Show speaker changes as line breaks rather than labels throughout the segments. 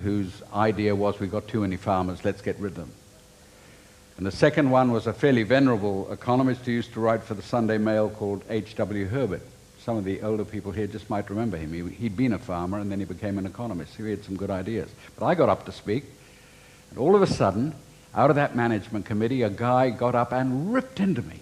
whose idea was we've got too many farmers, let's get rid of them. And the second one was a fairly venerable economist who used to write for the Sunday Mail called H.W. Herbert. Some of the older people here just might remember him. He'd been a farmer and then he became an economist. He had some good ideas. But I got up to speak, and all of a sudden, out of that management committee, a guy got up and ripped into me.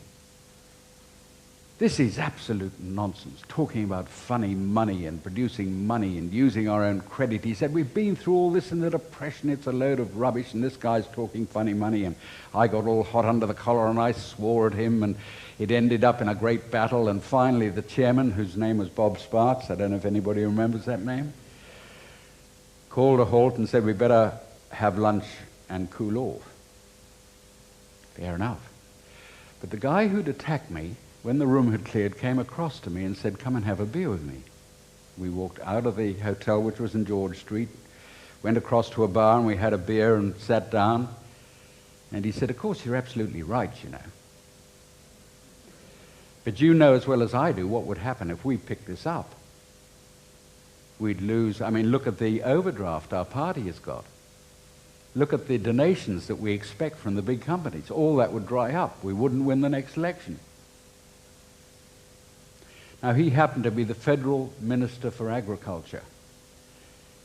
This is absolute nonsense, talking about funny money and producing money and using our own credit. He said, we've been through all this in the Depression, it's a load of rubbish, and this guy's talking funny money. And I got all hot under the collar and I swore at him, and it ended up in a great battle. And finally the chairman, whose name was Bob Sparks, I don't know if anybody remembers that name, called a halt and said, we better have lunch and cool off. Fair enough. But the guy who'd attacked me, when the room had cleared, came across to me and said, come and have a beer with me. We walked out of the hotel, which was in George Street, went across to a bar, and we had a beer and sat down. And he said, of course, you're absolutely right, you know. But you know as well as I do what would happen if we picked this up. We'd lose, I mean, look at the overdraft our party has got. Look at the donations that we expect from the big companies. All that would dry up. We wouldn't win the next election. Now, he happened to be the Federal Minister for Agriculture,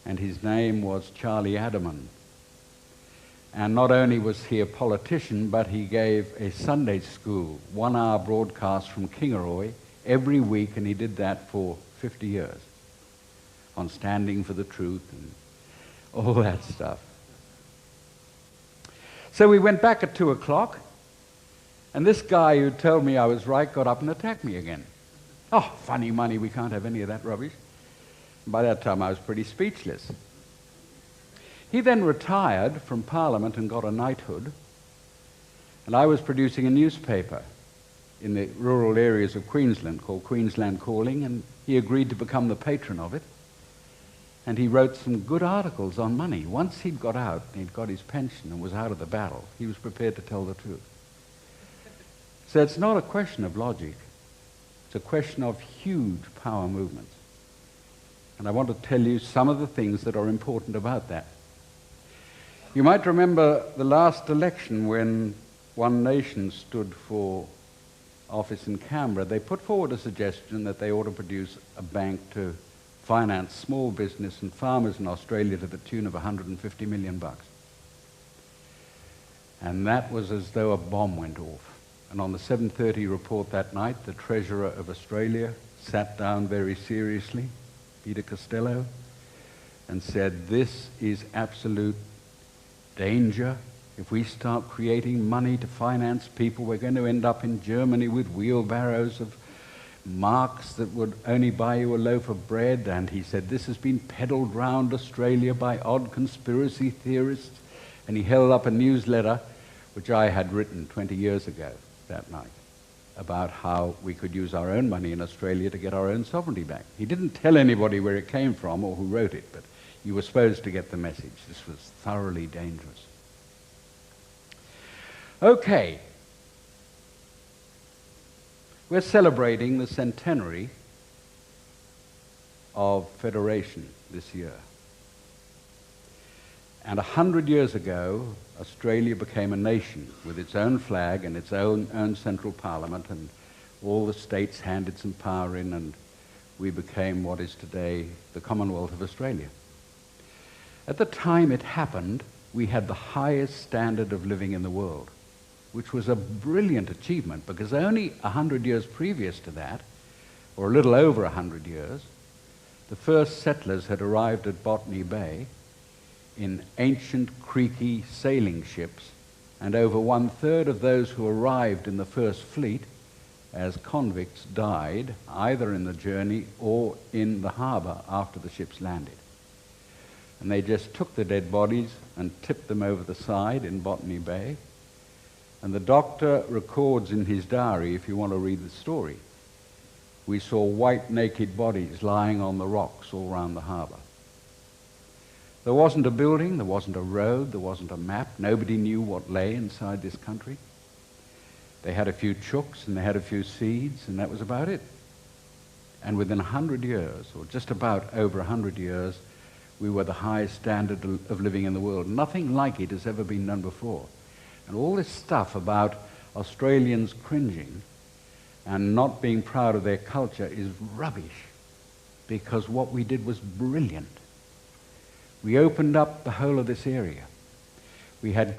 and his name was Charlie Adderman. And not only was he a politician, but he gave a Sunday school, 1-hour broadcast from Kingaroy every week, and he did that for 50 years, on standing for the truth and all that stuff. So we went back at 2 o'clock, and this guy who told me I was right got up and attacked me again. Oh, funny money, we can't have any of that rubbish. By that time I was pretty speechless. He then retired from Parliament and got a knighthood, and I was producing a newspaper in the rural areas of Queensland called Queensland Calling, and he agreed to become the patron of it. And he wrote some good articles on money. Once he'd got out, he'd got his pension and was out of the battle, he was prepared to tell the truth. So it's not a question of logic. It's a question of huge power movements. And I want to tell you some of the things that are important about that. You might remember the last election when One Nation stood for office in Canberra. They put forward a suggestion that they ought to produce a bank to finance small business and farmers in Australia to the tune of $150 million. And that was as though a bomb went off. And on the 7:30 report that night, the Treasurer of Australia sat down very seriously, Peter Costello, and said, this is absolute danger. If we start creating money to finance people, we're going to end up in Germany with wheelbarrows of marks that would only buy you a loaf of bread. And he said, this has been peddled round Australia by odd conspiracy theorists. And he held up a newsletter, which I had written 20 years ago that night, about how we could use our own money in Australia to get our own sovereignty back. He didn't tell anybody where it came from or who wrote it, but you were supposed to get the message. This was thoroughly dangerous. Okay. We're celebrating the centenary of Federation this year. And 100 years ago, Australia became a nation with its own flag and its own central parliament, and all the states handed some power in, and we became what is today the Commonwealth of Australia. At the time it happened, we had the highest standard of living in the world, which was a brilliant achievement, because only 100 years previous to that, or a little over 100 years, the first settlers had arrived at Botany Bay in ancient creaky sailing ships, and over 1/3 of those who arrived in the first fleet as convicts died either in the journey or in the harbour after the ships landed. And they just took the dead bodies and tipped them over the side in Botany Bay. And the doctor records in his diary, if you want to read the story, we saw white naked bodies lying on the rocks all around the harbour. There wasn't a building, there wasn't a road, there wasn't a map. Nobody knew what lay inside this country. They had a few chooks and they had a few seeds, and that was about it. And within 100 years, or just about over 100 years, we were the highest standard of living in the world. Nothing like it has ever been done before. And all this stuff about Australians cringing and not being proud of their culture is rubbish, because what we did was brilliant. We opened up the whole of this area. We had